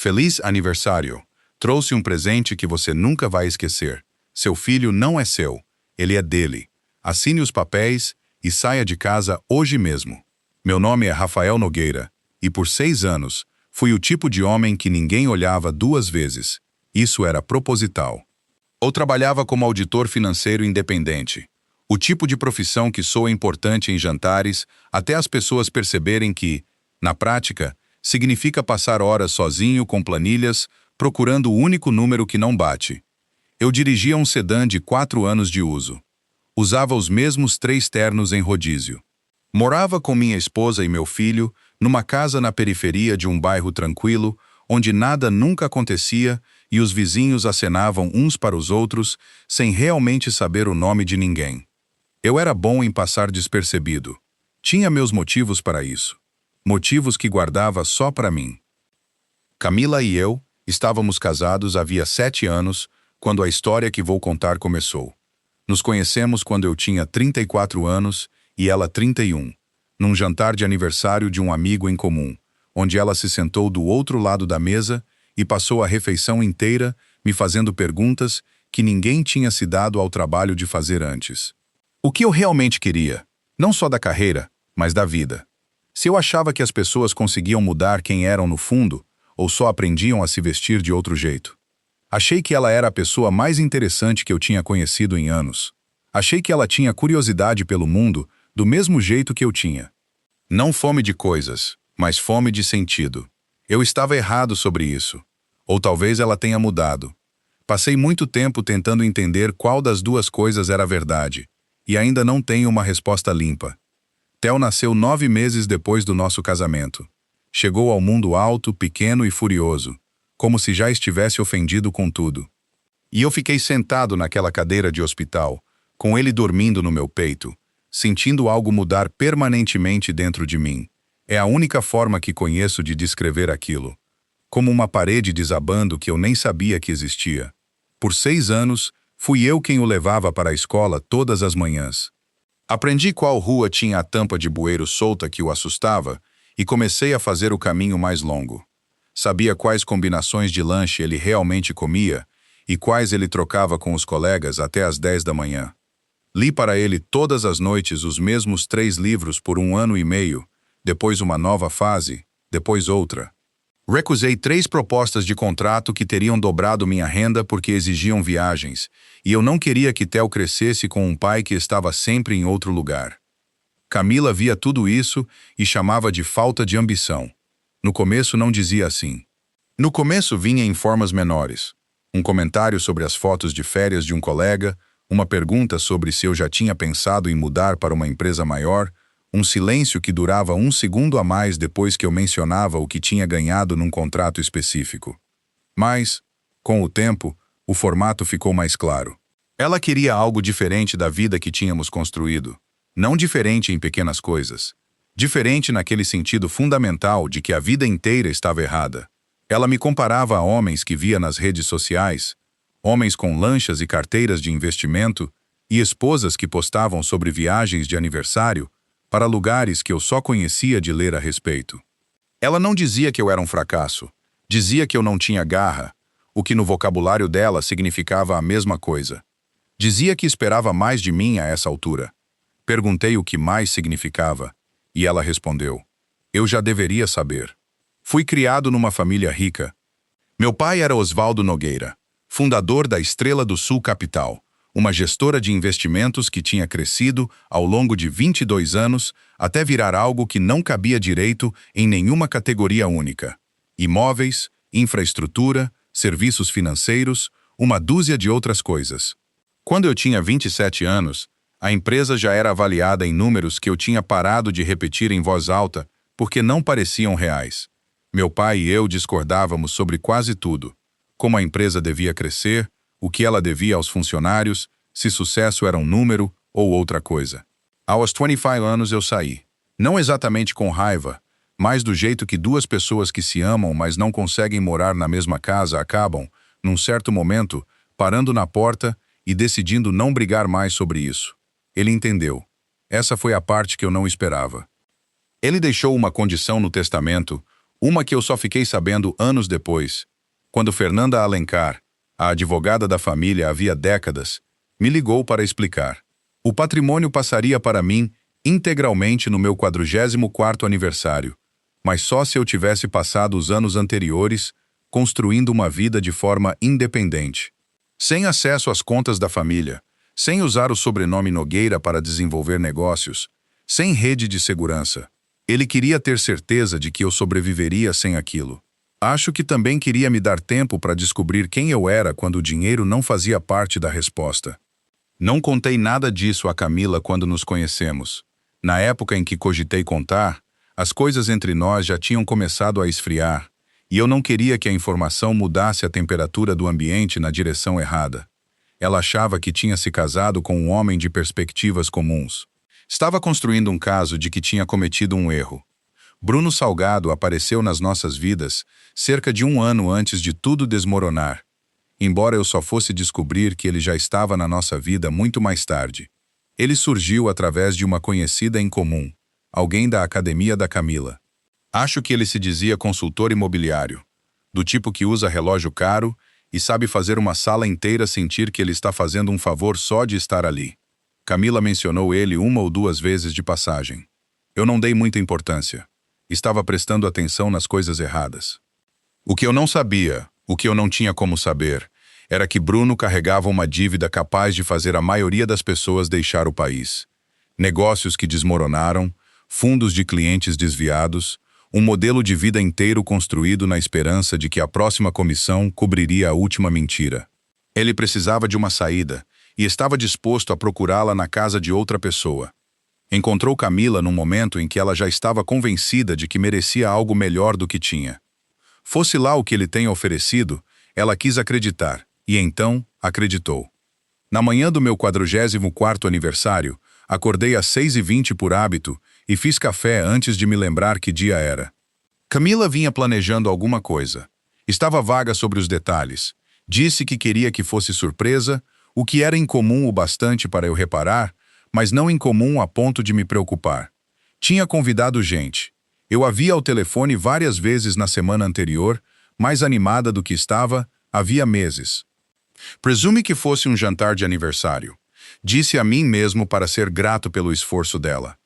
Feliz aniversário. Trouxe um presente que você nunca vai esquecer. Seu filho não é seu, ele é dele. Assine os papéis e saia de casa hoje mesmo. Meu nome é Rafael Nogueira, e por 6 anos, fui o tipo de homem que ninguém olhava 2 vezes. Isso era proposital. Ou trabalhava como auditor financeiro independente. O tipo de profissão que soa importante em jantares até as pessoas perceberem que, na prática, significa passar horas sozinho com planilhas, procurando o único número que não bate. Eu dirigia um sedã de 4 anos de uso. Usava os mesmos 3 ternos em rodízio. Morava com minha esposa e meu filho numa casa na periferia de um bairro tranquilo, onde nada nunca acontecia e os vizinhos acenavam uns para os outros sem realmente saber o nome de ninguém. Eu era bom em passar despercebido. Tinha meus motivos para isso. Motivos que guardava só para mim. Camila e eu estávamos casados havia 7 anos, quando a história que vou contar começou. Nos conhecemos quando eu tinha 34 anos e ela 31, num jantar de aniversário de um amigo em comum, onde ela se sentou do outro lado da mesa e passou a refeição inteira me fazendo perguntas que ninguém tinha se dado ao trabalho de fazer antes. O que eu realmente queria, não só da carreira, mas da vida. Se eu achava que as pessoas conseguiam mudar quem eram no fundo, ou só aprendiam a se vestir de outro jeito. Achei que ela era a pessoa mais interessante que eu tinha conhecido em anos. Achei que ela tinha curiosidade pelo mundo do mesmo jeito que eu tinha. Não fome de coisas, mas fome de sentido. Eu estava errado sobre isso. Ou talvez ela tenha mudado. Passei muito tempo tentando entender qual das duas coisas era a verdade, e ainda não tenho uma resposta limpa. Theo nasceu 9 meses depois do nosso casamento. Chegou ao mundo alto, pequeno e furioso, como se já estivesse ofendido com tudo. E eu fiquei sentado naquela cadeira de hospital, com ele dormindo no meu peito, sentindo algo mudar permanentemente dentro de mim. É a única forma que conheço de descrever aquilo. Como uma parede desabando que eu nem sabia que existia. Por 6 anos, fui eu quem o levava para a escola todas as manhãs. Aprendi qual rua tinha a tampa de bueiro solta que o assustava e comecei a fazer o caminho mais longo. Sabia quais combinações de lanche ele realmente comia e quais ele trocava com os colegas até às 10 da manhã. Li para ele todas as noites os mesmos 3 livros por 1 ano e meio, depois uma nova fase, depois outra. Recusei 3 propostas de contrato que teriam dobrado minha renda porque exigiam viagens, e eu não queria que Theo crescesse com um pai que estava sempre em outro lugar. Camila via tudo isso e chamava de falta de ambição. No começo não dizia assim. No começo vinha em formas menores. Um comentário sobre as fotos de férias de um colega, uma pergunta sobre se eu já tinha pensado em mudar para uma empresa maior, um silêncio que durava 1 segundo a mais depois que eu mencionava o que tinha ganhado num contrato específico. Mas, com o tempo, o formato ficou mais claro. Ela queria algo diferente da vida que tínhamos construído. Não diferente em pequenas coisas. Diferente naquele sentido fundamental de que a vida inteira estava errada. Ela me comparava a homens que via nas redes sociais, homens com lanchas e carteiras de investimento e esposas que postavam sobre viagens de aniversário para lugares que eu só conhecia de ler a respeito. Ela não dizia que eu era um fracasso, dizia que eu não tinha garra, o que no vocabulário dela significava a mesma coisa. Dizia que esperava mais de mim a essa altura. Perguntei o que mais significava, e ela respondeu: eu já deveria saber. Fui criado numa família rica. Meu pai era Osvaldo Nogueira, fundador da Estrela do Sul Capital, uma gestora de investimentos que tinha crescido ao longo de 22 anos até virar algo que não cabia direito em nenhuma categoria única. Imóveis, infraestrutura, serviços financeiros, uma dúzia de outras coisas. Quando eu tinha 27 anos, a empresa já era avaliada em números que eu tinha parado de repetir em voz alta porque não pareciam reais. Meu pai e eu discordávamos sobre quase tudo. Como a empresa devia crescer, o que ela devia aos funcionários, se sucesso era um número ou outra coisa. Aos 25 anos eu saí. Não exatamente com raiva, mas do jeito que 2 pessoas que se amam mas não conseguem morar na mesma casa acabam, num certo momento, parando na porta e decidindo não brigar mais sobre isso. Ele entendeu. Essa foi a parte que eu não esperava. Ele deixou uma condição no testamento, Uma que eu só fiquei sabendo anos depois, quando Fernanda Alencar, a advogada da família havia décadas, me ligou para explicar. O patrimônio passaria para mim integralmente no meu 44º aniversário, mas só se eu tivesse passado os anos anteriores construindo uma vida de forma independente. Sem acesso às contas da família, sem usar o sobrenome Nogueira para desenvolver negócios, sem rede de segurança. Ele queria ter certeza de que eu sobreviveria sem aquilo. Acho que também queria me dar tempo para descobrir quem eu era quando o dinheiro não fazia parte da resposta. Não contei nada disso a Camila quando nos conhecemos. Na época em que cogitei contar, as coisas entre nós já tinham começado a esfriar, e eu não queria que a informação mudasse a temperatura do ambiente na direção errada. Ela achava que tinha se casado com um homem de perspectivas comuns. Estava construindo um caso de que tinha cometido um erro. Bruno Salgado apareceu nas nossas vidas cerca de 1 ano antes de tudo desmoronar, embora eu só fosse descobrir que ele já estava na nossa vida muito mais tarde. Ele surgiu através de uma conhecida em comum, alguém da academia da Camila. Acho que ele se dizia consultor imobiliário, do tipo que usa relógio caro e sabe fazer uma sala inteira sentir que ele está fazendo um favor só de estar ali. Camila mencionou ele 1 ou 2 vezes de passagem. Eu não dei muita importância. Estava prestando atenção nas coisas erradas. O que eu não sabia, o que eu não tinha como saber, era que Bruno carregava uma dívida capaz de fazer a maioria das pessoas deixar o país. Negócios que desmoronaram, fundos de clientes desviados, um modelo de vida inteiro construído na esperança de que a próxima comissão cobriria a última mentira. Ele precisava de uma saída e estava disposto a procurá-la na casa de outra pessoa. Encontrou Camila num momento em que ela já estava convencida de que merecia algo melhor do que tinha. Fosse lá o que ele tenha oferecido, ela quis acreditar, e então acreditou. Na manhã do meu 44º aniversário, acordei às 6h20 por hábito e fiz café antes de me lembrar que dia era. Camila vinha planejando alguma coisa. Estava vaga sobre os detalhes. Disse que queria que fosse surpresa, o que era incomum o bastante para eu reparar, mas não incomum a ponto de me preocupar. Tinha convidado gente. Eu a via ao telefone várias vezes na semana anterior, mais animada do que estava, havia meses. Presume que fosse um jantar de aniversário. Disse a mim mesmo para ser grato pelo esforço dela.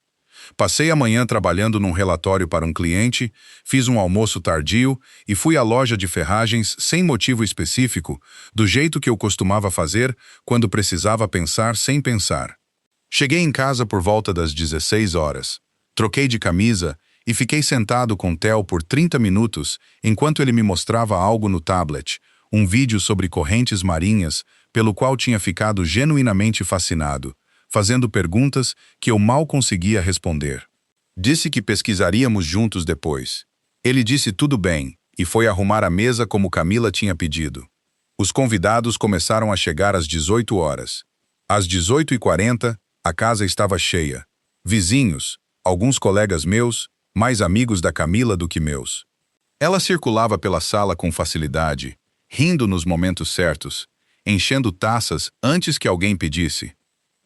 Passei a manhã trabalhando num relatório para um cliente, fiz um almoço tardio e fui à loja de ferragens sem motivo específico, do jeito que eu costumava fazer quando precisava pensar sem pensar. Cheguei em casa por volta das 16 horas. Troquei de camisa e fiquei sentado com Theo por 30 minutos enquanto ele me mostrava algo no tablet, um vídeo sobre correntes marinhas, pelo qual tinha ficado genuinamente fascinado, fazendo perguntas que eu mal conseguia responder. Disse que pesquisaríamos juntos depois. Ele disse tudo bem e foi arrumar a mesa como Camila tinha pedido. Os convidados começaram a chegar às 18 horas. Às 18h40, a casa estava cheia. Vizinhos, alguns colegas meus, mais amigos da Camila do que meus. Ela circulava pela sala com facilidade, rindo nos momentos certos, enchendo taças antes que alguém pedisse.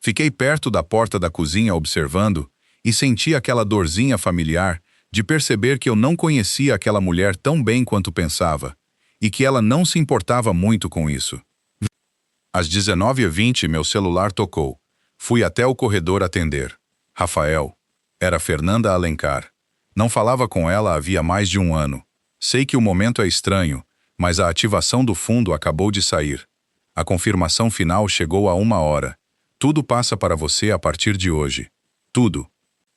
Fiquei perto da porta da cozinha observando e senti aquela dorzinha familiar de perceber que eu não conhecia aquela mulher tão bem quanto pensava e que ela não se importava muito com isso. Às 19h20 meu celular tocou. Fui até o corredor atender. Rafael. Era Fernanda Alencar. Não falava com ela havia mais de 1 ano. Sei que o momento é estranho, mas a ativação do fundo acabou de sair. A confirmação final chegou a 1 hora. Tudo passa para você a partir de hoje. Tudo.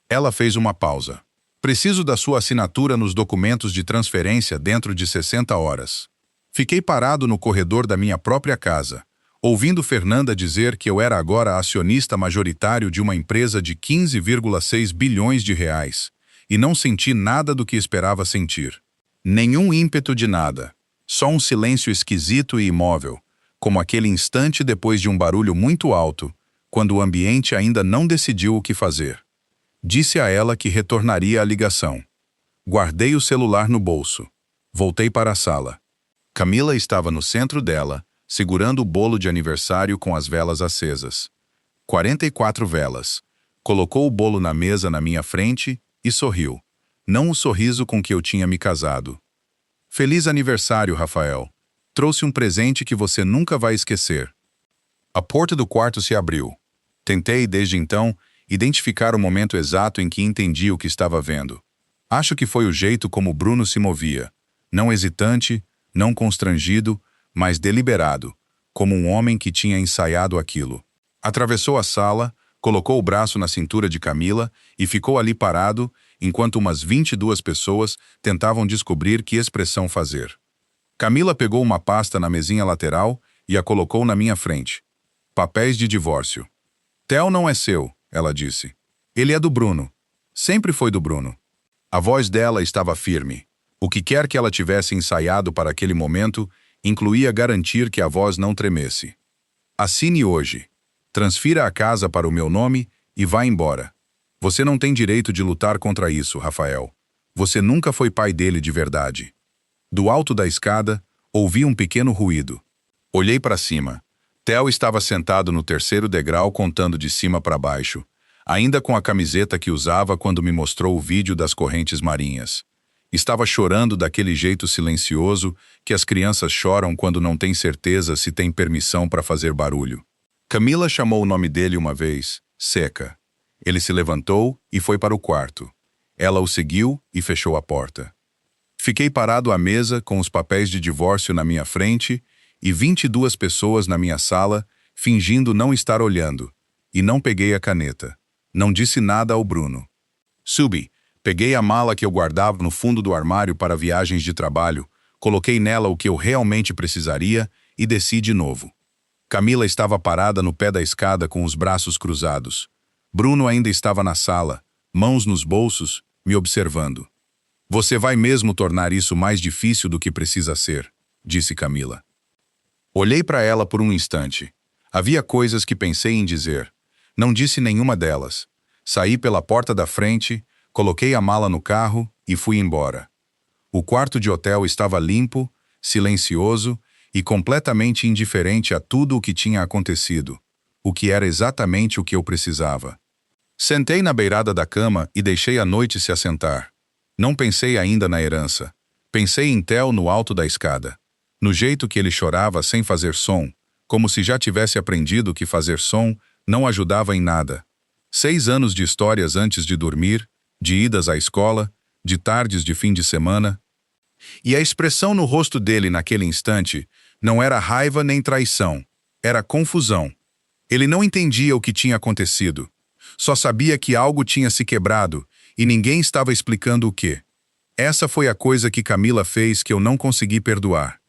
Ela fez uma pausa. Preciso da sua assinatura nos documentos de transferência dentro de 60 horas. Fiquei parado no corredor da minha própria casa, ouvindo Fernanda dizer que eu era agora acionista majoritário de uma empresa de 15,6 bilhões de reais, e não senti nada do que esperava sentir. Nenhum ímpeto de nada. Só um silêncio esquisito e imóvel, como aquele instante depois de um barulho muito alto, quando o ambiente ainda não decidiu o que fazer. Disse a ela que retornaria a ligação. Guardei o celular no bolso. Voltei para a sala. Camila estava no centro dela, segurando o bolo de aniversário com as velas acesas. 44 velas. Colocou o bolo na mesa na minha frente e sorriu. não o sorriso com que eu tinha me casado. Feliz aniversário, Rafael. Trouxe um presente que você nunca vai esquecer. A porta do quarto se abriu. Tentei, desde então, identificar o momento exato em que entendi o que estava vendo. Acho que foi o jeito como Bruno se movia. Não hesitante, não constrangido, mas deliberado, como um homem que tinha ensaiado aquilo. Atravessou a sala, colocou o braço na cintura de Camila e ficou ali parado, enquanto umas 22 pessoas tentavam descobrir que expressão fazer. Camila pegou uma pasta na mesinha lateral e a colocou na minha frente. Papéis de divórcio. Theo não é seu, ela disse. Ele é do Bruno. Sempre foi do Bruno. A voz dela estava firme. O que quer que ela tivesse ensaiado para aquele momento incluía garantir que a voz não tremesse. Assine hoje. Transfira a casa para o meu nome e vá embora. Você não tem direito de lutar contra isso, Rafael. Você nunca foi pai dele de verdade. Do alto da escada, ouvi um pequeno ruído. Olhei para cima. Theo estava sentado no terceiro degrau contando de cima para baixo, ainda com a camiseta que usava quando me mostrou o vídeo das correntes marinhas. Estava chorando daquele jeito silencioso que as crianças choram quando não têm certeza se têm permissão para fazer barulho. Camila chamou o nome dele uma vez, Seca. Ele se levantou e foi para o quarto. Ela o seguiu e fechou a porta. Fiquei parado à mesa com os papéis de divórcio na minha frente e 22 pessoas na minha sala, fingindo não estar olhando, e não peguei a caneta. Não disse nada ao Bruno. Subi. Peguei a mala que eu guardava no fundo do armário para viagens de trabalho, coloquei nela o que eu realmente precisaria e desci de novo. Camila estava parada no pé da escada com os braços cruzados. Bruno ainda estava na sala, mãos nos bolsos, me observando. Você vai mesmo tornar isso mais difícil do que precisa ser, disse Camila. Olhei para ela por um instante. Havia coisas que pensei em dizer. Não disse nenhuma delas. Saí pela porta da frente, coloquei a mala no carro e fui embora. O quarto de hotel estava limpo, silencioso e completamente indiferente a tudo o que tinha acontecido, o que era exatamente o que eu precisava. Sentei na beirada da cama e deixei a noite se assentar. Não pensei ainda na herança. Pensei em Theo no alto da escada, no jeito que ele chorava sem fazer som, como se já tivesse aprendido que fazer som não ajudava em nada. 6 anos de histórias antes de dormir, de idas à escola, de tardes de fim de semana. E a expressão no rosto dele naquele instante não era raiva nem traição, era confusão. Ele não entendia o que tinha acontecido. Só sabia que algo tinha se quebrado e ninguém estava explicando o quê. Essa foi a coisa que Camila fez que eu não consegui perdoar.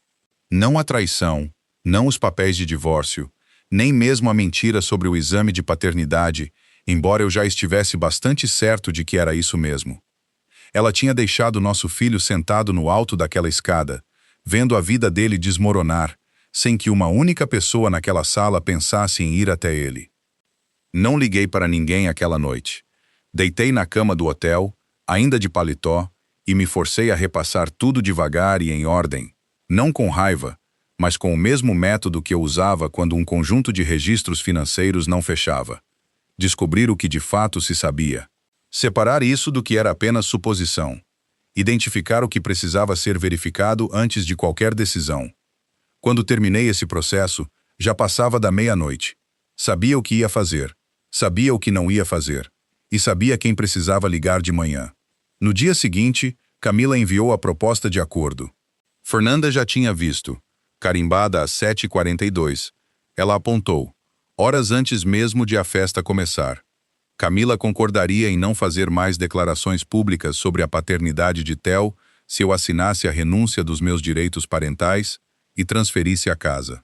Não a traição, não os papéis de divórcio, nem mesmo a mentira sobre o exame de paternidade, embora eu já estivesse bastante certo de que era isso mesmo. Ela tinha deixado nosso filho sentado no alto daquela escada, vendo a vida dele desmoronar, sem que uma única pessoa naquela sala pensasse em ir até ele. Não liguei para ninguém aquela noite. Deitei na cama do hotel, ainda de paletó, e me forcei a repassar tudo devagar e em ordem, não com raiva, mas com o mesmo método que eu usava quando um conjunto de registros financeiros não fechava. Descobrir o que de fato se sabia. Separar isso do que era apenas suposição. Identificar o que precisava ser verificado antes de qualquer decisão. Quando terminei esse processo, já passava da meia-noite. Sabia o que ia fazer, sabia o que não ia fazer, e sabia quem precisava ligar de manhã. No dia seguinte, Camila enviou a proposta de acordo. Fernanda já tinha visto, carimbada às 7h42. Ela apontou, horas antes mesmo de a festa começar. Camila concordaria em não fazer mais declarações públicas sobre a paternidade de Theo se eu assinasse a renúncia dos meus direitos parentais e transferisse a casa.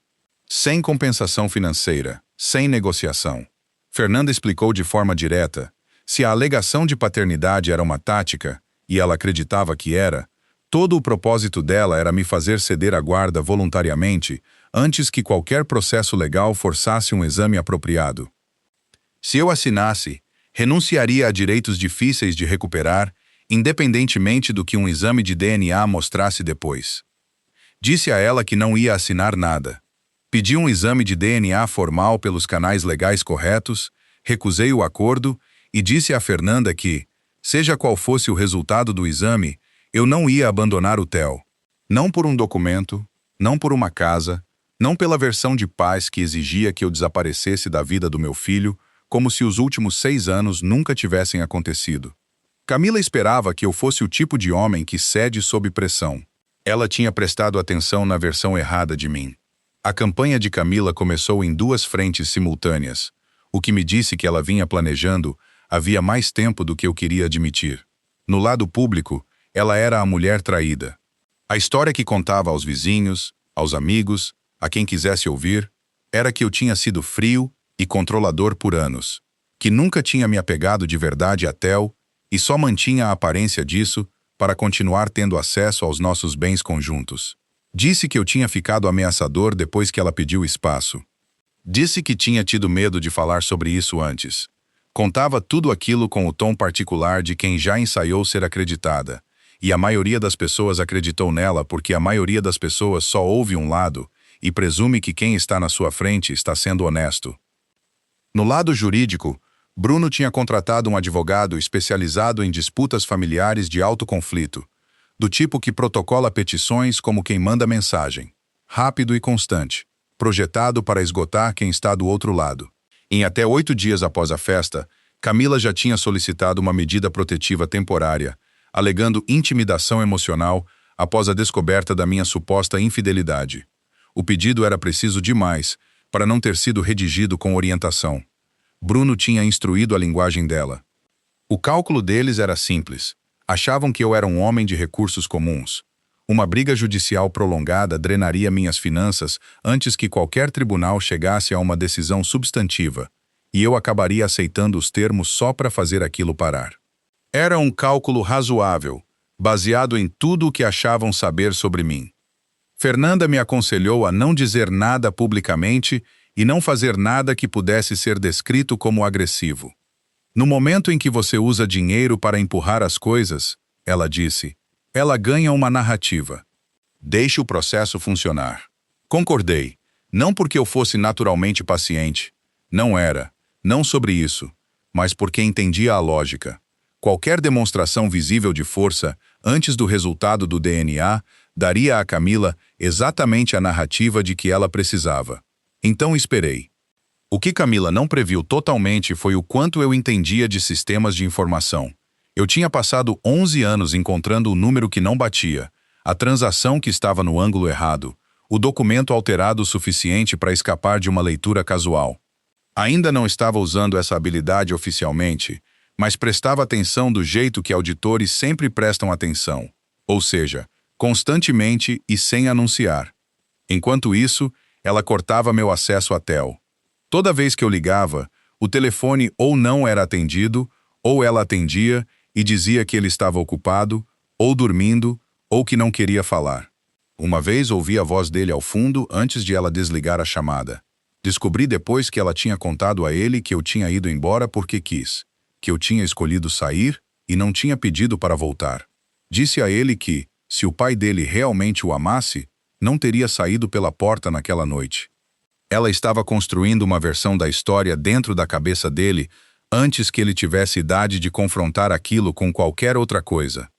Sem compensação financeira, sem negociação. Fernanda explicou de forma direta, se a alegação de paternidade era uma tática, e ela acreditava que era, todo o propósito dela era me fazer ceder a guarda voluntariamente antes que qualquer processo legal forçasse um exame apropriado. Se eu assinasse, renunciaria a direitos difíceis de recuperar, independentemente do que um exame de DNA mostrasse depois. Disse a ela que não ia assinar nada. Pedi um exame de DNA formal pelos canais legais corretos, recusei o acordo e disse a Fernanda que, Seja qual fosse o resultado do exame, eu não ia abandonar o Theo. Não por um documento, não por uma casa, não pela versão de paz que exigia que eu desaparecesse da vida do meu filho, como se os últimos 6 anos nunca tivessem acontecido. Camila esperava que eu fosse o tipo de homem que cede sob pressão. Ela tinha prestado atenção na versão errada de mim. A campanha de Camila começou em 2 frentes simultâneas, o que me disse que ela vinha planejando havia mais tempo do que eu queria admitir. No lado público, ela era a mulher traída. A história que contava aos vizinhos, aos amigos, a quem quisesse ouvir, era que eu tinha sido frio e controlador por anos, que nunca tinha me apegado de verdade a Theo e só mantinha a aparência disso para continuar tendo acesso aos nossos bens conjuntos. Disse que eu tinha ficado ameaçador depois que ela pediu espaço. Disse que tinha tido medo de falar sobre isso antes. Contava tudo aquilo com o tom particular de quem já ensaiou ser acreditada, e a maioria das pessoas acreditou nela porque a maioria das pessoas só ouve um lado e presume que quem está na sua frente está sendo honesto. No lado jurídico, Bruno tinha contratado um advogado especializado em disputas familiares de alto conflito, do tipo que protocola petições como quem manda mensagem, rápido e constante, projetado para esgotar quem está do outro lado. Em até 8 dias após a festa, Camila já tinha solicitado uma medida protetiva temporária, alegando intimidação emocional após a descoberta da minha suposta infidelidade. O pedido era preciso demais para não ter sido redigido com orientação. Bruno tinha instruído a linguagem dela. O cálculo deles era simples. Achavam que eu era um homem de recursos comuns. Uma briga judicial prolongada drenaria minhas finanças antes que qualquer tribunal chegasse a uma decisão substantiva, e eu acabaria aceitando os termos só para fazer aquilo parar. Era um cálculo razoável, baseado em tudo o que achavam saber sobre mim. Fernanda me aconselhou a não dizer nada publicamente e não fazer nada que pudesse ser descrito como agressivo. No momento em que você usa dinheiro para empurrar as coisas, ela disse, ela ganha uma narrativa. Deixe o processo funcionar. Concordei, não porque eu fosse naturalmente paciente. Não era, não sobre isso, mas porque entendia a lógica. Qualquer demonstração visível de força, antes do resultado do DNA, daria a Camila exatamente a narrativa de que ela precisava. Então esperei. O que Camila não previu totalmente foi o quanto eu entendia de sistemas de informação. Eu tinha passado 11 anos encontrando o número que não batia, a transação que estava no ângulo errado, o documento alterado o suficiente para escapar de uma leitura casual. Ainda não estava usando essa habilidade oficialmente, mas prestava atenção do jeito que auditores sempre prestam atenção, ou seja, constantemente e sem anunciar. Enquanto isso, ela cortava meu acesso a Theo. Toda vez que eu ligava, o telefone ou não era atendido, ou ela atendia e dizia que ele estava ocupado, ou dormindo, ou que não queria falar. Uma vez ouvi a voz dele ao fundo antes de ela desligar a chamada. Descobri depois que ela tinha contado a ele que eu tinha ido embora porque quis, que eu tinha escolhido sair e não tinha pedido para voltar. Disse a ele que, se o pai dele realmente o amasse, não teria saído pela porta naquela noite. Ela estava construindo uma versão da história dentro da cabeça dele antes que ele tivesse idade de confrontar aquilo com qualquer outra coisa.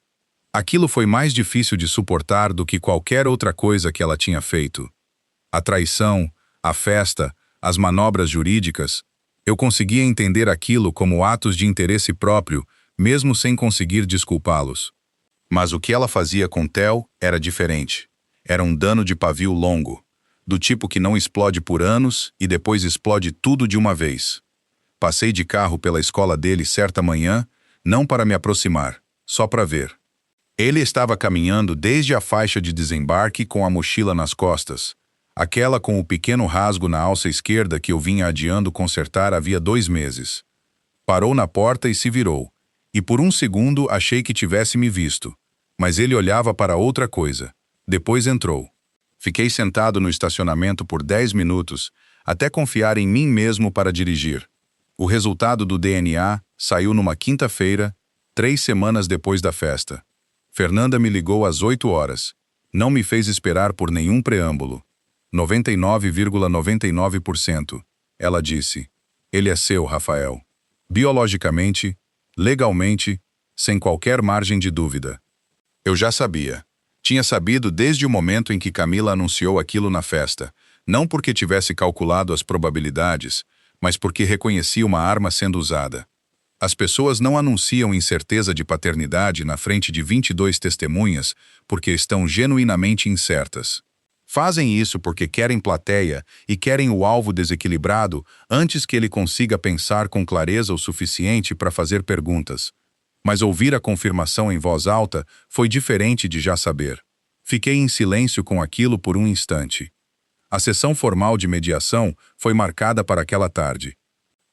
Aquilo foi mais difícil de suportar do que qualquer outra coisa que ela tinha feito. A traição, a festa, as manobras jurídicas, eu conseguia entender aquilo como atos de interesse próprio, mesmo sem conseguir desculpá-los. Mas o que ela fazia com Theo era diferente. Era um dano de pavio longo, do tipo que não explode por anos e depois explode tudo de uma vez. Passei de carro pela escola dele certa manhã, não para me aproximar, só para ver. Ele estava caminhando desde a faixa de desembarque com a mochila nas costas, aquela com o pequeno rasgo na alça esquerda que eu vinha adiando consertar havia 2 meses. Parou na porta e se virou, e por um segundo achei que tivesse me visto, mas ele olhava para outra coisa. Depois entrou. Fiquei sentado no estacionamento por 10 minutos, até confiar em mim mesmo para dirigir. O resultado do DNA saiu numa quinta-feira, 3 semanas depois da festa. Fernanda me ligou às 8 horas. Não me fez esperar por nenhum preâmbulo. 99,99%. Ela disse, ele é seu, Rafael. Biologicamente, legalmente, sem qualquer margem de dúvida. Eu já sabia. Tinha sabido desde o momento em que Camila anunciou aquilo na festa, não porque tivesse calculado as probabilidades, mas porque reconhecia uma arma sendo usada. As pessoas não anunciam incerteza de paternidade na frente de 22 testemunhas porque estão genuinamente incertas. Fazem isso porque querem plateia e querem o alvo desequilibrado antes que ele consiga pensar com clareza o suficiente para fazer perguntas. Mas ouvir a confirmação em voz alta foi diferente de já saber. Fiquei em silêncio com aquilo por um instante. A sessão formal de mediação foi marcada para aquela tarde.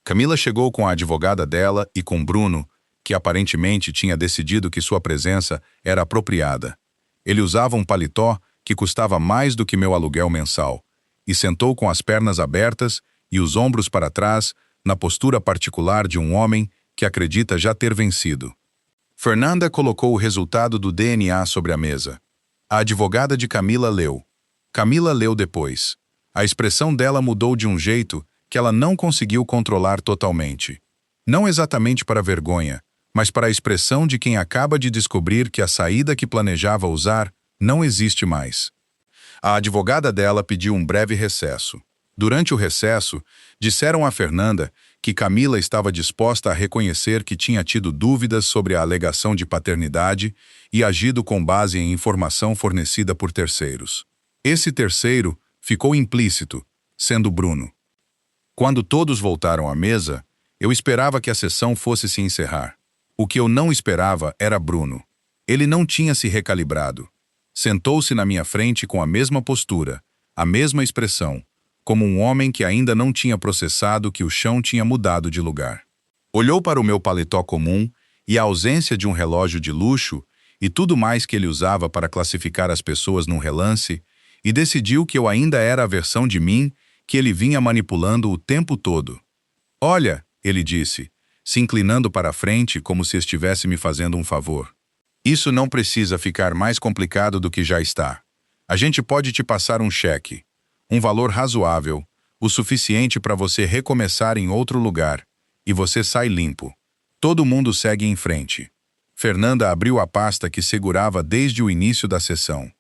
Camila chegou com a advogada dela e com Bruno, que aparentemente tinha decidido que sua presença era apropriada. Ele usava um paletó que custava mais do que meu aluguel mensal, e sentou com as pernas abertas e os ombros para trás, na postura particular de um homem que acredita já ter vencido. Fernanda colocou o resultado do DNA sobre a mesa. A advogada de Camila leu. Camila leu depois. A expressão dela mudou de um jeito que ela não conseguiu controlar totalmente. Não exatamente para vergonha, mas para a expressão de quem acaba de descobrir que a saída que planejava usar não existe mais. A advogada dela pediu um breve recesso. Durante o recesso, disseram a Fernanda que Camila estava disposta a reconhecer que tinha tido dúvidas sobre a alegação de paternidade e agido com base em informação fornecida por terceiros. Esse terceiro ficou implícito, sendo Bruno. Quando todos voltaram à mesa, eu esperava que a sessão fosse se encerrar. O que eu não esperava era Bruno. Ele não tinha se recalibrado. Sentou-se na minha frente com a mesma postura, a mesma expressão, como um homem que ainda não tinha processado que o chão tinha mudado de lugar. Olhou para o meu paletó comum e a ausência de um relógio de luxo e tudo mais que ele usava para classificar as pessoas num relance e decidiu que eu ainda era a versão de mim que ele vinha manipulando o tempo todo. "Olha", ele disse, se inclinando para a frente como se estivesse me fazendo um favor. "Isso não precisa ficar mais complicado do que já está. A gente pode te passar um cheque. Um valor razoável, o suficiente para você recomeçar em outro lugar, e você sai limpo. Todo mundo segue em frente." Fernanda abriu a pasta que segurava desde o início da sessão.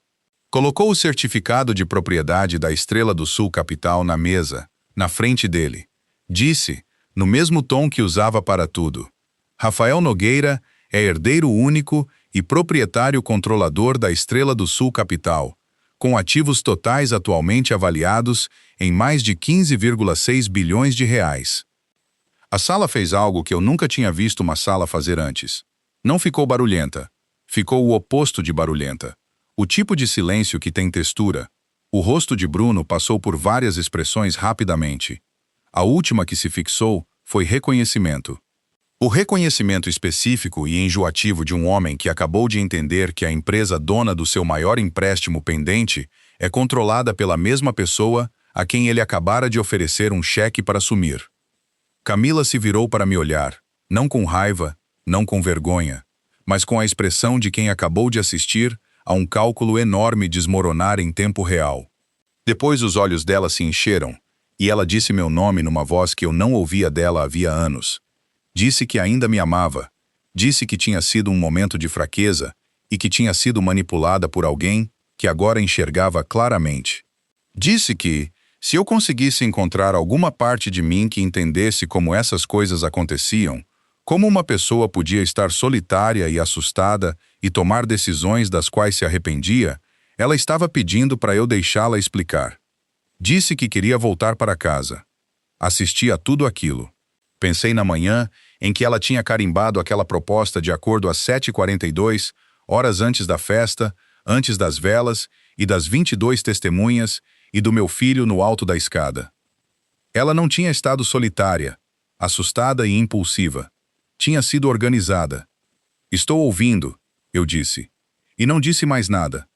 Colocou o certificado de propriedade da Estrela do Sul Capital na mesa, na frente dele. Disse, no mesmo tom que usava para tudo: "Rafael Nogueira é herdeiro único e proprietário controlador da Estrela do Sul Capital, com ativos totais atualmente avaliados em mais de 15,6 bilhões de reais." A sala fez algo que eu nunca tinha visto uma sala fazer antes. Não ficou barulhenta. Ficou o oposto de barulhenta. O tipo de silêncio que tem textura. O rosto de Bruno passou por várias expressões rapidamente. A última que se fixou foi reconhecimento. O reconhecimento específico e enjoativo de um homem que acabou de entender que a empresa dona do seu maior empréstimo pendente é controlada pela mesma pessoa a quem ele acabara de oferecer um cheque para assumir. Camila se virou para me olhar, não com raiva, não com vergonha, mas com a expressão de quem acabou de assistir a um cálculo enorme desmoronar em tempo real. Depois os olhos dela se encheram, e ela disse meu nome numa voz que eu não ouvia dela havia anos. Disse que ainda me amava. Disse que tinha sido um momento de fraqueza e que tinha sido manipulada por alguém que agora enxergava claramente. Disse que, se eu conseguisse encontrar alguma parte de mim que entendesse como essas coisas aconteciam, como uma pessoa podia estar solitária e assustada e tomar decisões das quais se arrependia, ela estava pedindo para eu deixá-la explicar. Disse que queria voltar para casa. Assisti a tudo aquilo. Pensei na manhã em que ela tinha carimbado aquela proposta de acordo às 7h42, horas antes da festa, antes das velas e das 22 testemunhas e do meu filho no alto da escada. Ela não tinha estado solitária, assustada e impulsiva. Tinha sido organizada. "Estou ouvindo", eu disse. E não disse mais nada.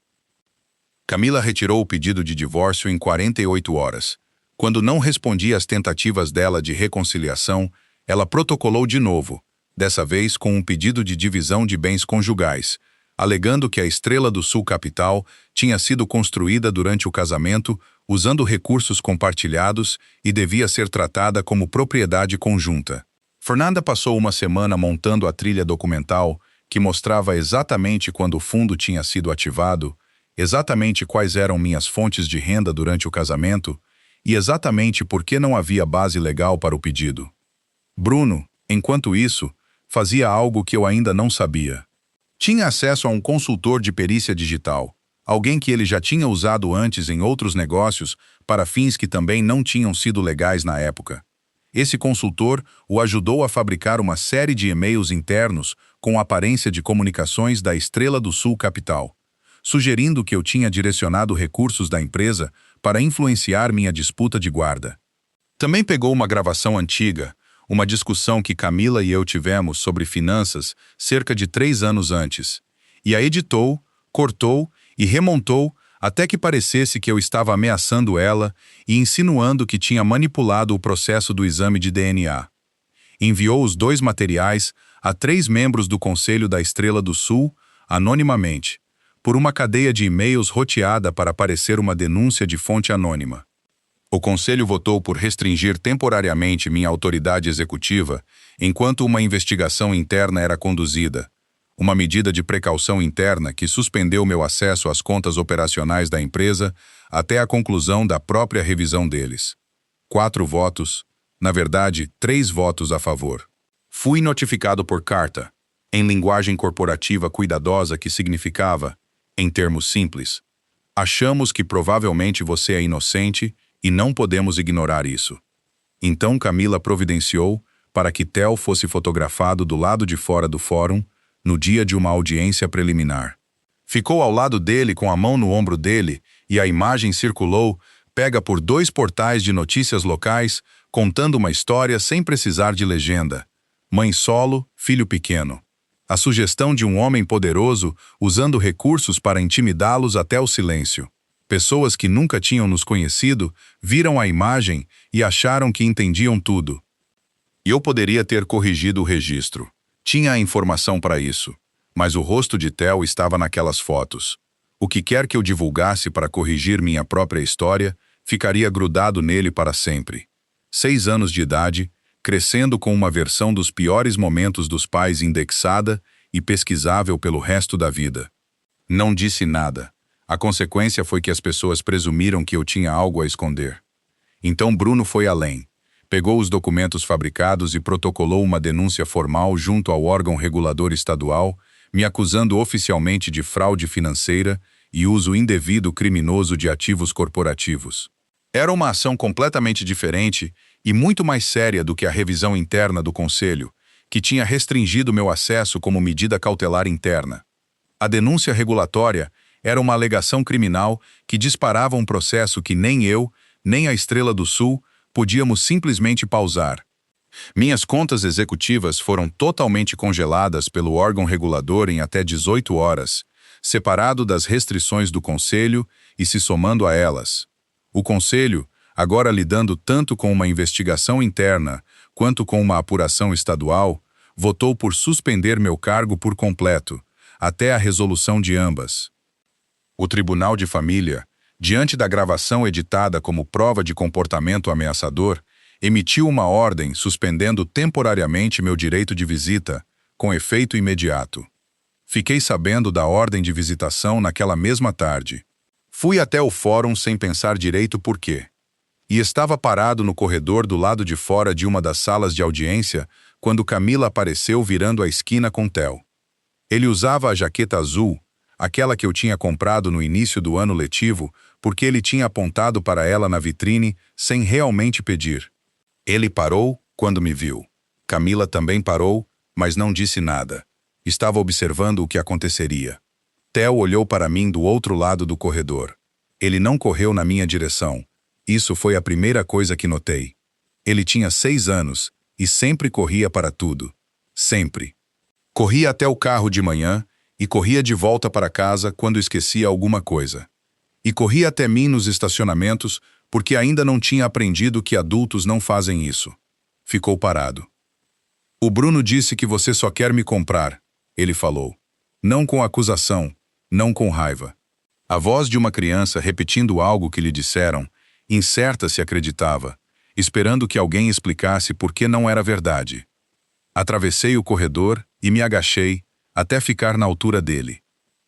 Camila retirou o pedido de divórcio em 48 horas. Quando não respondi às tentativas dela de reconciliação, ela protocolou de novo, dessa vez com um pedido de divisão de bens conjugais, alegando que a Estrela do Sul Capital tinha sido construída durante o casamento usando recursos compartilhados e devia ser tratada como propriedade conjunta. Fernanda passou uma semana montando a trilha documental que mostrava exatamente quando o fundo tinha sido ativado, exatamente quais eram minhas fontes de renda durante o casamento e exatamente por que não havia base legal para o pedido. Bruno, enquanto isso, fazia algo que eu ainda não sabia. Tinha acesso a um consultor de perícia digital, alguém que ele já tinha usado antes em outros negócios para fins que também não tinham sido legais na época. Esse consultor o ajudou a fabricar uma série de e-mails internos com aparência de comunicações da Estrela do Sul Capital, sugerindo que eu tinha direcionado recursos da empresa para influenciar minha disputa de guarda. Também pegou uma gravação antiga, uma discussão que Camila e eu tivemos sobre finanças cerca de 3 anos antes, e a editou, cortou e remontou até que parecesse que eu estava ameaçando ela e insinuando que tinha manipulado o processo do exame de DNA. Enviou os 2 materiais a 3 membros do Conselho da Estrela do Sul, anonimamente, por uma cadeia de e-mails roteada para parecer uma denúncia de fonte anônima. O Conselho votou por restringir temporariamente minha autoridade executiva enquanto uma investigação interna era conduzida, uma medida de precaução interna que suspendeu meu acesso às contas operacionais da empresa até a conclusão da própria revisão deles. 4 votos, na verdade, 3 votos a favor. Fui notificado por carta, em linguagem corporativa cuidadosa que significava, em termos simples, achamos que provavelmente você é inocente e não podemos ignorar isso. Então Camila providenciou para que Theo fosse fotografado do lado de fora do fórum no dia de uma audiência preliminar. Ficou ao lado dele com a mão no ombro dele e a imagem circulou, pega por 2 portais de notícias locais, contando uma história sem precisar de legenda. Mãe solo, filho pequeno. A sugestão de um homem poderoso usando recursos para intimidá-los até o silêncio. Pessoas que nunca tinham nos conhecido viram a imagem e acharam que entendiam tudo. E eu poderia ter corrigido o registro. Tinha a informação para isso. Mas o rosto de Theo estava naquelas fotos. O que quer que eu divulgasse para corrigir minha própria história, ficaria grudado nele para sempre. 6 anos de idade, crescendo com uma versão dos piores momentos dos pais indexada e pesquisável pelo resto da vida. Não disse nada. A consequência foi que as pessoas presumiram que eu tinha algo a esconder. Então Bruno foi além. Pegou os documentos fabricados e protocolou uma denúncia formal junto ao órgão regulador estadual, me acusando oficialmente de fraude financeira e uso indevido criminoso de ativos corporativos. Era uma ação completamente diferente e muito mais séria do que a revisão interna do Conselho, que tinha restringido meu acesso como medida cautelar interna. A denúncia regulatória era uma alegação criminal que disparava um processo que nem eu, nem a Estrela do Sul, podíamos simplesmente pausar. Minhas contas executivas foram totalmente congeladas pelo órgão regulador em até 18 horas, separado das restrições do Conselho e se somando a elas. O Conselho, agora lidando tanto com uma investigação interna quanto com uma apuração estadual, votou por suspender meu cargo por completo, até a resolução de ambas. O Tribunal de Família, diante da gravação editada como prova de comportamento ameaçador, emitiu uma ordem suspendendo temporariamente meu direito de visita, com efeito imediato. Fiquei sabendo da ordem de visitação naquela mesma tarde. Fui até o fórum sem pensar direito por quê. E estava parado no corredor do lado de fora de uma das salas de audiência quando Camila apareceu virando a esquina com Theo. Ele usava a jaqueta azul, aquela que eu tinha comprado no início do ano letivo, porque ele tinha apontado para ela na vitrine sem realmente pedir. Ele parou quando me viu. Camila também parou, mas não disse nada. Estava observando o que aconteceria. Theo olhou para mim do outro lado do corredor. Ele não correu na minha direção. Isso foi a primeira coisa que notei. Ele tinha 6 anos e sempre corria para tudo. Sempre. Corria até o carro de manhã e corria de volta para casa quando esquecia alguma coisa. E corria até mim nos estacionamentos porque ainda não tinha aprendido que adultos não fazem isso. Ficou parado. O Bruno disse que você só quer me comprar, ele falou. Não com acusação, não com raiva. A voz de uma criança repetindo algo que lhe disseram, incerta se acreditava, esperando que alguém explicasse por que não era verdade. Atravessei o corredor e me agachei, até ficar na altura dele.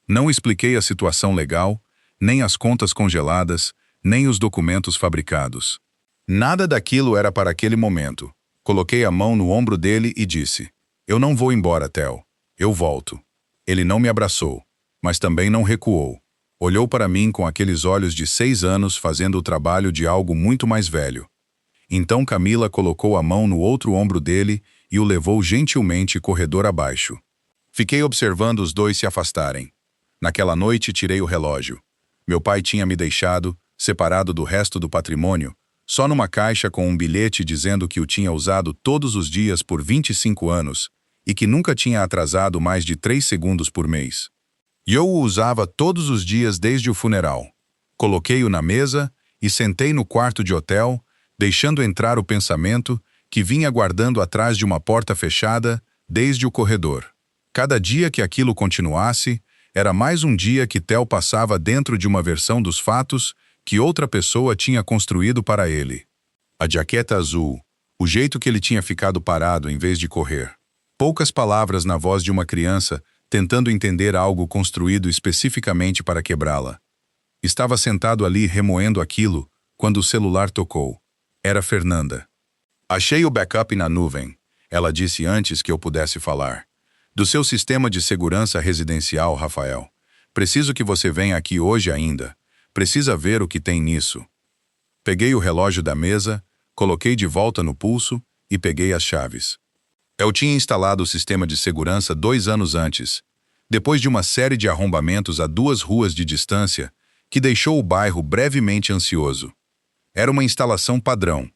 Não expliquei a situação legal, nem as contas congeladas, nem os documentos fabricados. Nada daquilo era para aquele momento. Coloquei a mão no ombro dele e disse: "Eu não vou embora, Theo. Eu volto." Ele não me abraçou, mas também não recuou. Olhou para mim com aqueles olhos de 6 anos fazendo o trabalho de algo muito mais velho. Então Camila colocou a mão no outro ombro dele e o levou gentilmente corredor abaixo. Fiquei observando os dois se afastarem. Naquela noite tirei o relógio. Meu pai tinha me deixado, separado do resto do patrimônio, só numa caixa com um bilhete dizendo que o tinha usado todos os dias por 25 anos e que nunca tinha atrasado mais de 3 segundos por mês. E eu o usava todos os dias desde o funeral. Coloquei-o na mesa e sentei no quarto de hotel, deixando entrar o pensamento que vinha guardando atrás de uma porta fechada desde o corredor. Cada dia que aquilo continuasse, era mais um dia que Theo passava dentro de uma versão dos fatos que outra pessoa tinha construído para ele. A jaqueta azul, o jeito que ele tinha ficado parado em vez de correr. Poucas palavras na voz de uma criança tentando entender algo construído especificamente para quebrá-la. Estava sentado ali remoendo aquilo quando o celular tocou. Era Fernanda. "Achei o backup na nuvem", ela disse antes que eu pudesse falar. "Do seu sistema de segurança residencial, Rafael. Preciso que você venha aqui hoje ainda. Precisa ver o que tem nisso." Peguei o relógio da mesa, coloquei de volta no pulso e peguei as chaves. Eu tinha instalado o sistema de segurança 2 anos antes, depois de uma série de arrombamentos a 2 ruas de distância, que deixou o bairro brevemente ansioso. Era uma instalação padrão.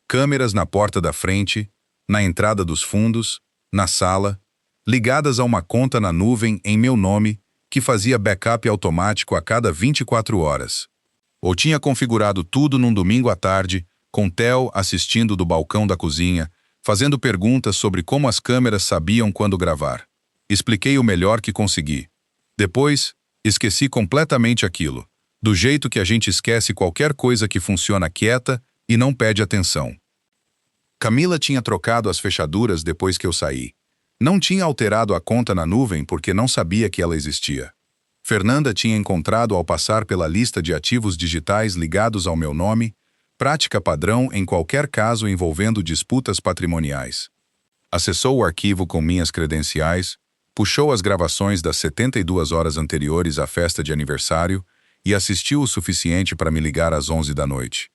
Câmeras na porta da frente, na entrada dos fundos, na sala, ligadas a uma conta na nuvem em meu nome, que fazia backup automático a cada 24 horas. Eu tinha configurado tudo num domingo à tarde, com Theo assistindo do balcão da cozinha, fazendo perguntas sobre como as câmeras sabiam quando gravar. Expliquei o melhor que consegui. Depois, esqueci completamente aquilo, do jeito que a gente esquece qualquer coisa que funciona quieta e não pede atenção. Camila tinha trocado as fechaduras depois que eu saí. Não tinha alterado a conta na nuvem porque não sabia que ela existia. Fernanda tinha encontrado ao passar pela lista de ativos digitais ligados ao meu nome, prática padrão em qualquer caso envolvendo disputas patrimoniais. Acessou o arquivo com minhas credenciais, puxou as gravações das 72 horas anteriores à festa de aniversário e assistiu o suficiente para me ligar às 11 da noite.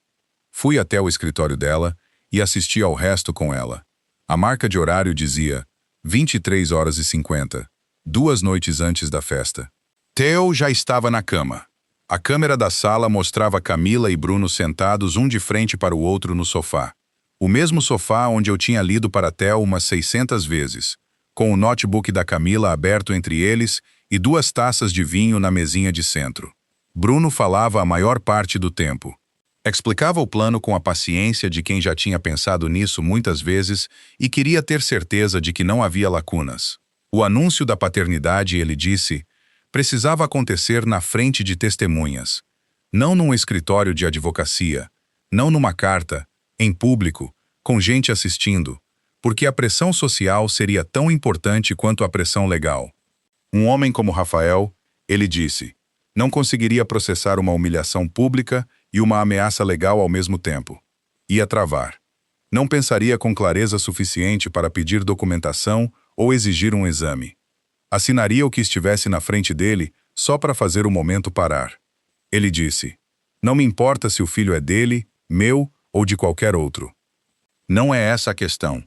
Fui até o escritório dela e assisti ao resto com ela. A marca de horário dizia 23h50, 2 noites antes da festa. Theo já estava na cama. A câmera da sala mostrava Camila e Bruno sentados um de frente para o outro no sofá. O mesmo sofá onde eu tinha lido para Theo umas 600 vezes, com o notebook da Camila aberto entre eles e 2 taças de vinho na mesinha de centro. Bruno falava a maior parte do tempo. Explicava o plano com a paciência de quem já tinha pensado nisso muitas vezes e queria ter certeza de que não havia lacunas. O anúncio da paternidade, ele disse, precisava acontecer na frente de testemunhas, não num escritório de advocacia, não numa carta, em público, com gente assistindo, porque a pressão social seria tão importante quanto a pressão legal. Um homem como Rafael, ele disse, não conseguiria processar uma humilhação pública e uma ameaça legal ao mesmo tempo. Ia travar. Não pensaria com clareza suficiente para pedir documentação ou exigir um exame. Assinaria o que estivesse na frente dele só para fazer o momento parar. Ele disse, não me importa se o filho é dele, meu ou de qualquer outro. Não é essa a questão.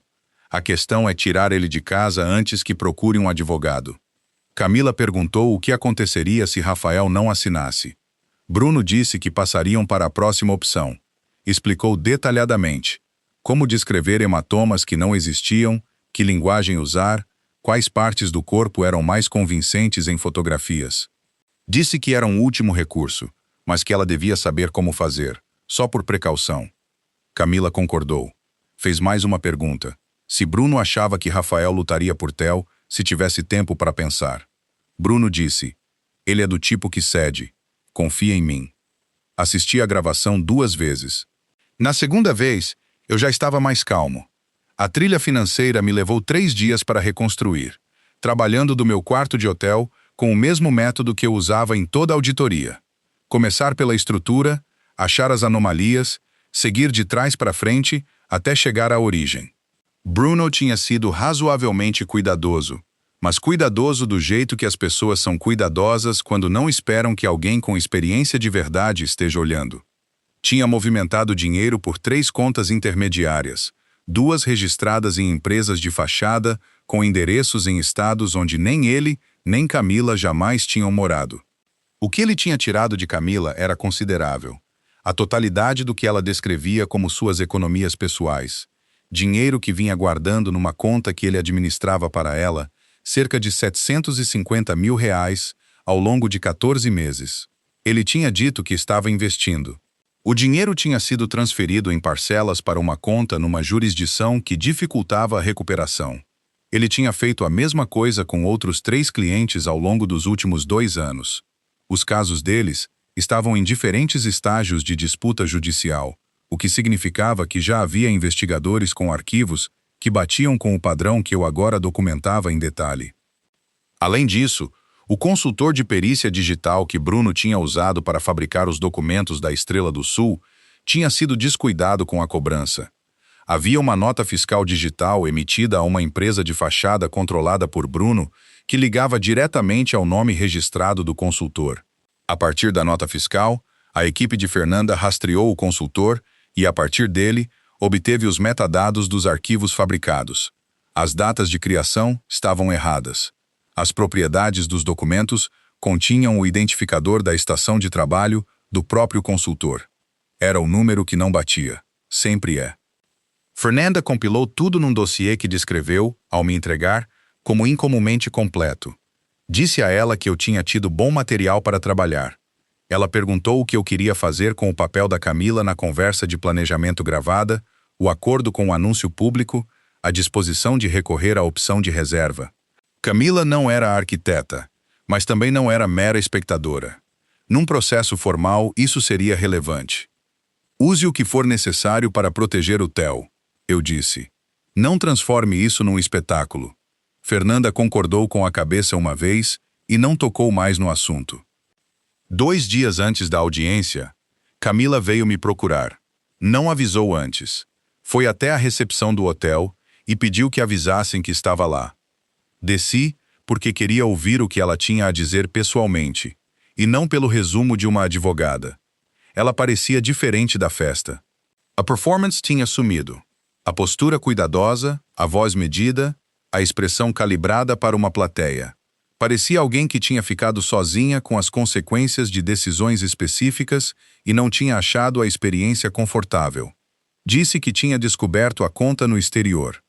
A questão é tirar ele de casa antes que procure um advogado. Camila perguntou o que aconteceria se Rafael não assinasse. Bruno disse que passariam para a próxima opção. Explicou detalhadamente como descrever hematomas que não existiam, que linguagem usar, quais partes do corpo eram mais convincentes em fotografias. Disse que era um último recurso, mas que ela devia saber como fazer, só por precaução. Camila concordou. Fez mais uma pergunta. Se Bruno achava que Rafael lutaria por Theo se tivesse tempo para pensar. Bruno disse, ele é do tipo que cede. Confia em mim. Assisti a gravação 2 vezes. Na segunda vez, eu já estava mais calmo. A trilha financeira me levou 3 dias para reconstruir. trabalhando do meu quarto de hotel com o mesmo método que eu usava em toda a auditoria. Começar pela estrutura, achar as anomalias, seguir de trás para frente até chegar à origem. Bruno tinha sido razoavelmente cuidadoso, mas cuidadoso do jeito que as pessoas são cuidadosas quando não esperam que alguém com experiência de verdade esteja olhando. Tinha movimentado dinheiro por 3 contas intermediárias, 2 registradas em empresas de fachada, com endereços em estados onde nem ele, nem Camila jamais tinham morado. O que ele tinha tirado de Camila era considerável. A totalidade do que ela descrevia como suas economias pessoais. Dinheiro que vinha guardando numa conta que ele administrava para ela, cerca de R$ 750 mil ao longo de 14 meses. Ele tinha dito que estava investindo. O dinheiro tinha sido transferido em parcelas para uma conta numa jurisdição que dificultava a recuperação. Ele tinha feito a mesma coisa com outros 3 clientes ao longo dos últimos 2 anos. Os casos deles estavam em diferentes estágios de disputa judicial, o que significava que já havia investigadores com arquivos que batiam com o padrão que eu agora documentava em detalhe. Além disso, o consultor de perícia digital que Bruno tinha usado para fabricar os documentos da Estrela do Sul tinha sido descuidado com a cobrança. Havia uma nota fiscal digital emitida a uma empresa de fachada controlada por Bruno que ligava diretamente ao nome registrado do consultor. A partir da nota fiscal, a equipe de Fernanda rastreou o consultor e, a partir dele, obteve os metadados dos arquivos fabricados. As datas de criação estavam erradas. As propriedades dos documentos continham o identificador da estação de trabalho do próprio consultor. Era o número que não batia. Sempre é. Fernanda compilou tudo num dossiê que descreveu, ao me entregar, como incomumente completo. Disse a ela que eu tinha tido bom material para trabalhar. Ela perguntou o que eu queria fazer com o papel da Camila na conversa de planejamento gravada, o acordo com o anúncio público, a disposição de recorrer à opção de reserva. Camila não era arquiteta, mas também não era mera espectadora. Num processo formal, isso seria relevante. Use o que for necessário para proteger o TEL, eu disse. Não transforme isso num espetáculo. Fernanda concordou com a cabeça uma vez e não tocou mais no assunto. 2 dias antes da audiência, Camila veio me procurar. Não avisou antes. Foi até a recepção do hotel e pediu que avisassem que estava lá. Desci porque queria ouvir o que ela tinha a dizer pessoalmente, e não pelo resumo de uma advogada. Ela parecia diferente da festa. A performance tinha sumido. A postura cuidadosa, a voz medida, a expressão calibrada para uma plateia. Parecia alguém que tinha ficado sozinha com as consequências de decisões específicas e não tinha achado a experiência confortável. Disse que tinha descoberto a conta no exterior.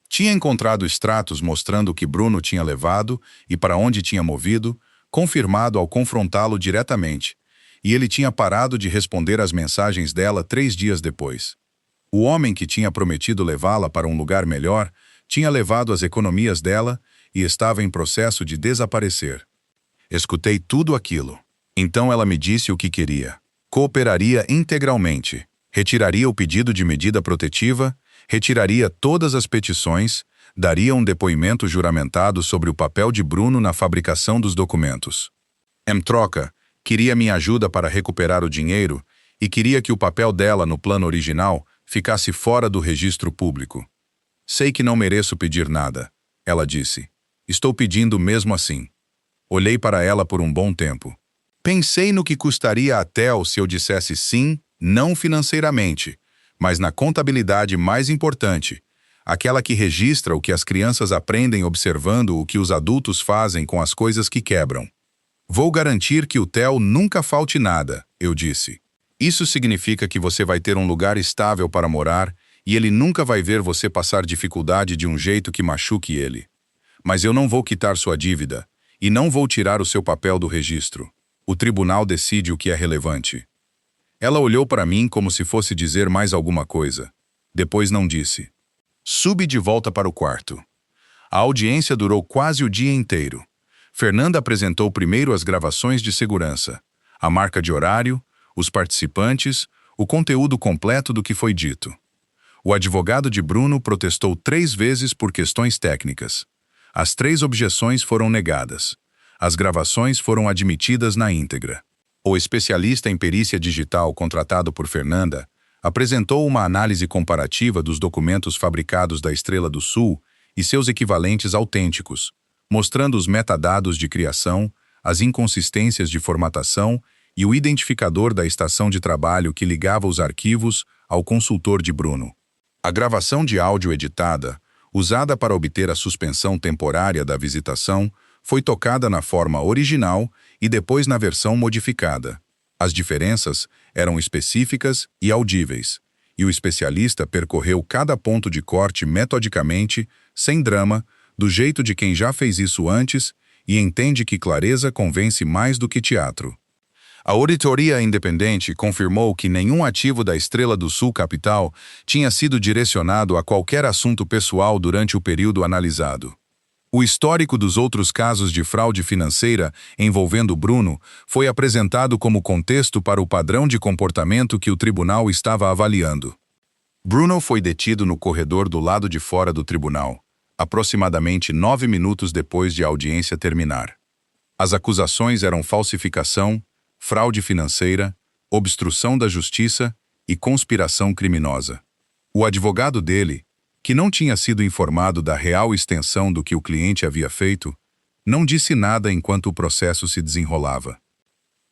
Tinha encontrado extratos mostrando o que Bruno tinha levado e para onde tinha movido, confirmado ao confrontá-lo diretamente, e ele tinha parado de responder às mensagens dela 3 dias depois. O homem que tinha prometido levá-la para um lugar melhor tinha levado as economias dela e estava em processo de desaparecer. Escutei tudo aquilo. Então ela me disse o que queria. Cooperaria integralmente. Retiraria o pedido de medida protetiva, retiraria todas as petições, daria um depoimento juramentado sobre o papel de Bruno na fabricação dos documentos. Em troca, queria minha ajuda para recuperar o dinheiro e queria que o papel dela no plano original ficasse fora do registro público. Sei que não mereço pedir nada, ela disse. Estou pedindo mesmo assim. Olhei para ela por um bom tempo. Pensei no que custaria a TEL se eu dissesse sim, não financeiramente, mas na contabilidade mais importante, aquela que registra o que as crianças aprendem observando o que os adultos fazem com as coisas que quebram. Vou garantir que o TEL nunca falte nada, eu disse. Isso significa que você vai ter um lugar estável para morar e ele nunca vai ver você passar dificuldade de um jeito que machuque ele. Mas eu não vou quitar sua dívida e não vou tirar o seu papel do registro. O tribunal decide o que é relevante. Ela olhou para mim como se fosse dizer mais alguma coisa. Depois não disse. Subi de volta para o quarto. A audiência durou quase o dia inteiro. Fernanda apresentou primeiro as gravações de segurança, a marca de horário, os participantes, o conteúdo completo do que foi dito. O advogado de Bruno protestou 3 vezes por questões técnicas. As 3 objeções foram negadas. As gravações foram admitidas na íntegra. O especialista em perícia digital contratado por Fernanda apresentou uma análise comparativa dos documentos fabricados da Estrela do Sul e seus equivalentes autênticos, mostrando os metadados de criação, as inconsistências de formatação e o identificador da estação de trabalho que ligava os arquivos ao consultor de Bruno. A gravação de áudio editada, usada para obter a suspensão temporária da visitação, foi tocada na forma original e depois na versão modificada. As diferenças eram específicas e audíveis, e o especialista percorreu cada ponto de corte metodicamente, sem drama, do jeito de quem já fez isso antes e entende que clareza convence mais do que teatro. A auditoria independente confirmou que nenhum ativo da Estrela do Sul Capital tinha sido direcionado a qualquer assunto pessoal durante o período analisado. O histórico dos outros casos de fraude financeira envolvendo Bruno foi apresentado como contexto para o padrão de comportamento que o tribunal estava avaliando. Bruno foi detido no corredor do lado de fora do tribunal, aproximadamente 9 minutos depois de a audiência terminar. As acusações eram falsificação, fraude financeira, obstrução da justiça e conspiração criminosa. O advogado dele, que não tinha sido informado da real extensão do que o cliente havia feito, não disse nada enquanto o processo se desenrolava.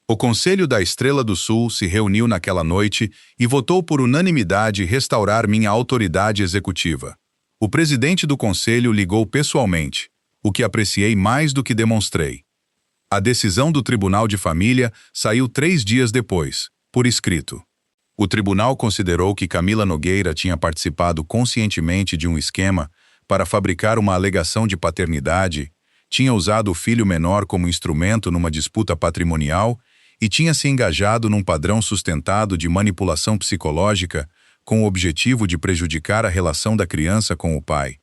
O Conselho da Estrela do Sul se reuniu naquela noite e votou por unanimidade restaurar minha autoridade executiva. O presidente do Conselho ligou pessoalmente, o que apreciei mais do que demonstrei. A decisão do Tribunal de Família saiu 3 dias depois, por escrito. O tribunal considerou que Camila Nogueira tinha participado conscientemente de um esquema para fabricar uma alegação de paternidade, tinha usado o filho menor como instrumento numa disputa patrimonial e tinha se engajado num padrão sustentado de manipulação psicológica com o objetivo de prejudicar a relação da criança com o pai.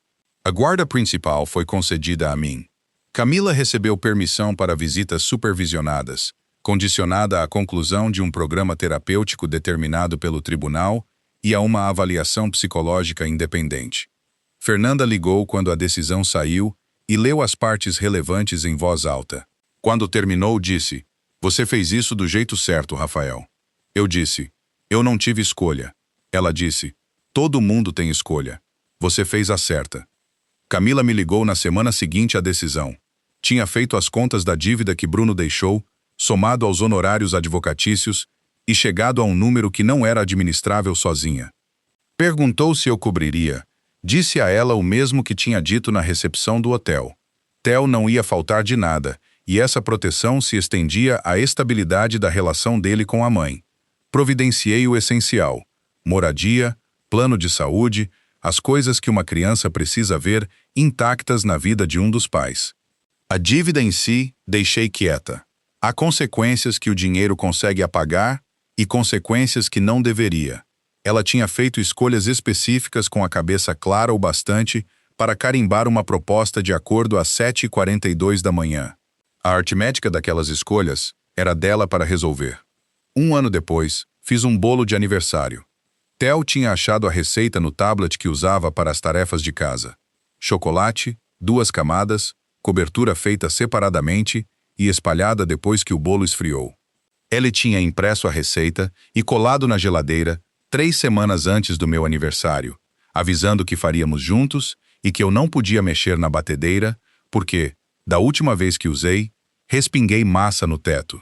A guarda principal foi concedida a mim. Camila recebeu permissão para visitas supervisionadas, condicionada à conclusão de um programa terapêutico determinado pelo tribunal e a uma avaliação psicológica independente. Fernanda ligou quando a decisão saiu e leu as partes relevantes em voz alta. Quando terminou, disse: "Você fez isso do jeito certo, Rafael." Eu disse: "Eu não tive escolha." Ela disse: "Todo mundo tem escolha. Você fez a certa." Camila me ligou na semana seguinte à decisão. Tinha feito as contas da dívida que Bruno deixou, somado aos honorários advocatícios, e chegado a um número que não era administrável sozinha. Perguntou se eu cobriria. Disse a ela o mesmo que tinha dito na recepção do hotel. Theo não ia faltar de nada, e essa proteção se estendia à estabilidade da relação dele com a mãe. Providenciei o essencial: moradia, plano de saúde, as coisas que uma criança precisa ver intactas na vida de um dos pais. A dívida em si, deixei quieta. Há consequências que o dinheiro consegue apagar e consequências que não deveria. Ela tinha feito escolhas específicas com a cabeça clara o bastante para carimbar uma proposta de acordo às 7h42 da manhã. A aritmética daquelas escolhas era dela para resolver. 1 ano depois, fiz um bolo de aniversário. Theo tinha achado a receita no tablet que usava para as tarefas de casa. Chocolate, 2 camadas, cobertura feita separadamente e espalhada depois que o bolo esfriou. Ele tinha impresso a receita e colado na geladeira 3 semanas antes do meu aniversário, avisando que faríamos juntos e que eu não podia mexer na batedeira, porque, da última vez que usei, respinguei massa no teto.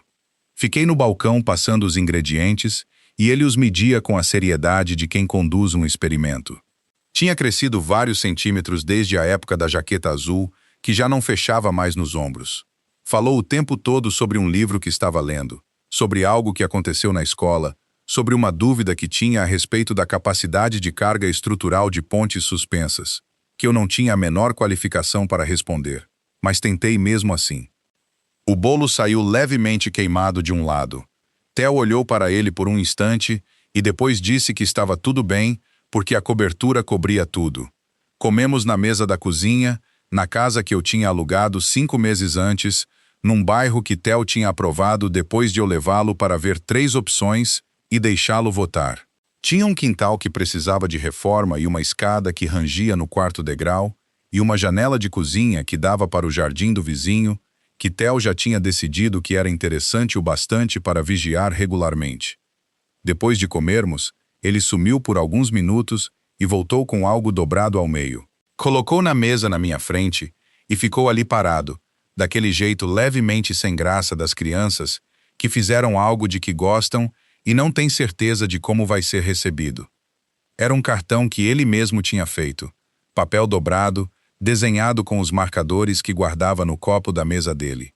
Fiquei no balcão passando os ingredientes e ele os media com a seriedade de quem conduz um experimento. Tinha crescido vários centímetros desde a época da jaqueta azul, que já não fechava mais nos ombros. Falou o tempo todo sobre um livro que estava lendo, sobre algo que aconteceu na escola, sobre uma dúvida que tinha a respeito da capacidade de carga estrutural de pontes suspensas, que eu não tinha a menor qualificação para responder, mas tentei mesmo assim. O bolo saiu levemente queimado de um lado. Theo olhou para ele por um instante e depois disse que estava tudo bem porque a cobertura cobria tudo. Comemos na mesa da cozinha, na casa que eu tinha alugado 5 meses antes, num bairro que Theo tinha aprovado depois de eu levá-lo para ver 3 opções e deixá-lo votar. Tinha um quintal que precisava de reforma e uma escada que rangia no 4º degrau, e uma janela de cozinha que dava para o jardim do vizinho, que Theo já tinha decidido que era interessante o bastante para vigiar regularmente. Depois de comermos, ele sumiu por alguns minutos e voltou com algo dobrado ao meio. Colocou na mesa na minha frente e ficou ali parado, daquele jeito levemente sem graça das crianças que fizeram algo de que gostam e não têm certeza de como vai ser recebido. Era um cartão que ele mesmo tinha feito, papel dobrado, desenhado com os marcadores que guardava no copo da mesa dele.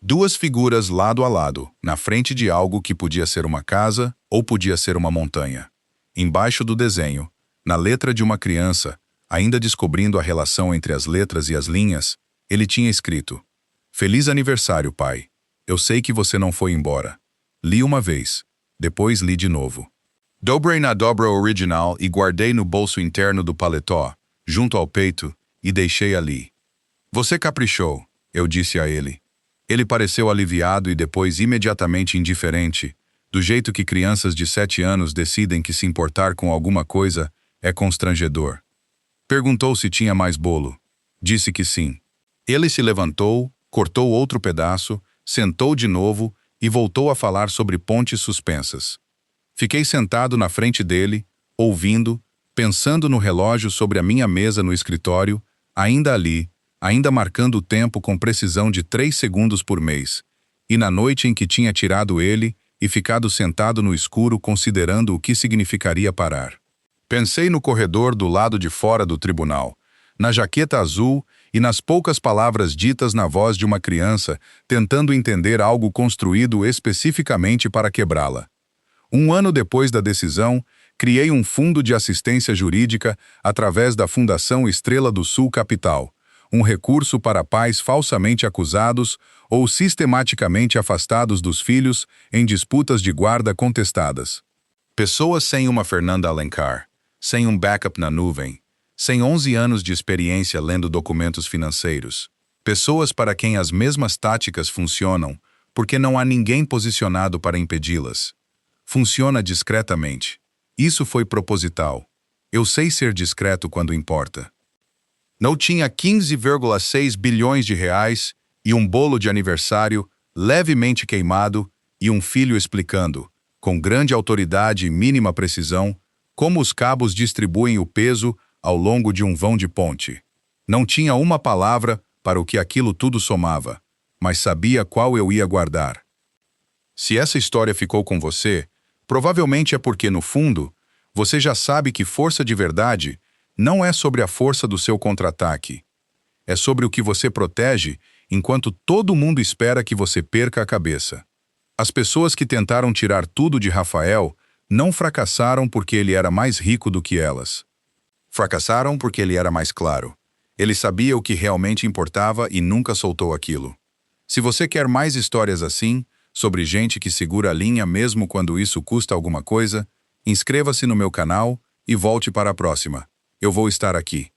Duas figuras lado a lado, na frente de algo que podia ser uma casa ou podia ser uma montanha. Embaixo do desenho, na letra de uma criança, ainda descobrindo a relação entre as letras e as linhas, ele tinha escrito: "Feliz aniversário, pai. Eu sei que você não foi embora." Li uma vez, depois li de novo. Dobrei na dobra original e guardei no bolso interno do paletó, junto ao peito, e deixei ali. "Você caprichou", eu disse a ele. Ele pareceu aliviado e depois imediatamente indiferente, do jeito que crianças de 7 anos decidem que se importar com alguma coisa é constrangedor. Perguntou se tinha mais bolo. Disse que sim. Ele se levantou, cortou outro pedaço, sentou de novo e voltou a falar sobre pontes suspensas. Fiquei sentado na frente dele, ouvindo, pensando no relógio sobre a minha mesa no escritório, ainda ali, ainda marcando o tempo com precisão de 3 segundos por mês, e na noite em que tinha tirado ele e ficado sentado no escuro considerando o que significaria parar. Pensei no corredor do lado de fora do tribunal, na jaqueta azul e nas poucas palavras ditas na voz de uma criança tentando entender algo construído especificamente para quebrá-la. 1 ano depois da decisão, criei um fundo de assistência jurídica através da Fundação Estrela do Sul Capital, um recurso para pais falsamente acusados ou sistematicamente afastados dos filhos em disputas de guarda contestadas. Pessoas sem uma Fernanda Alencar, sem um backup na nuvem, sem 11 anos de experiência lendo documentos financeiros. Pessoas para quem as mesmas táticas funcionam, porque não há ninguém posicionado para impedi-las. Funciona discretamente. Isso foi proposital. Eu sei ser discreto quando importa. Não tinha 15,6 bilhões de reais e um bolo de aniversário levemente queimado e um filho explicando, com grande autoridade e mínima precisão, como os cabos distribuem o peso ao longo de um vão de ponte. Não tinha uma palavra para o que aquilo tudo somava, mas sabia qual eu ia guardar. Se essa história ficou com você, provavelmente é porque, no fundo, você já sabe que força de verdade não é sobre a força do seu contra-ataque. É sobre o que você protege enquanto todo mundo espera que você perca a cabeça. As pessoas que tentaram tirar tudo de Rafael não fracassaram porque ele era mais rico do que elas. Fracassaram porque ele era mais claro. Ele sabia o que realmente importava e nunca soltou aquilo. Se você quer mais histórias assim, sobre gente que segura a linha mesmo quando isso custa alguma coisa, inscreva-se no meu canal e volte para a próxima. Eu vou estar aqui.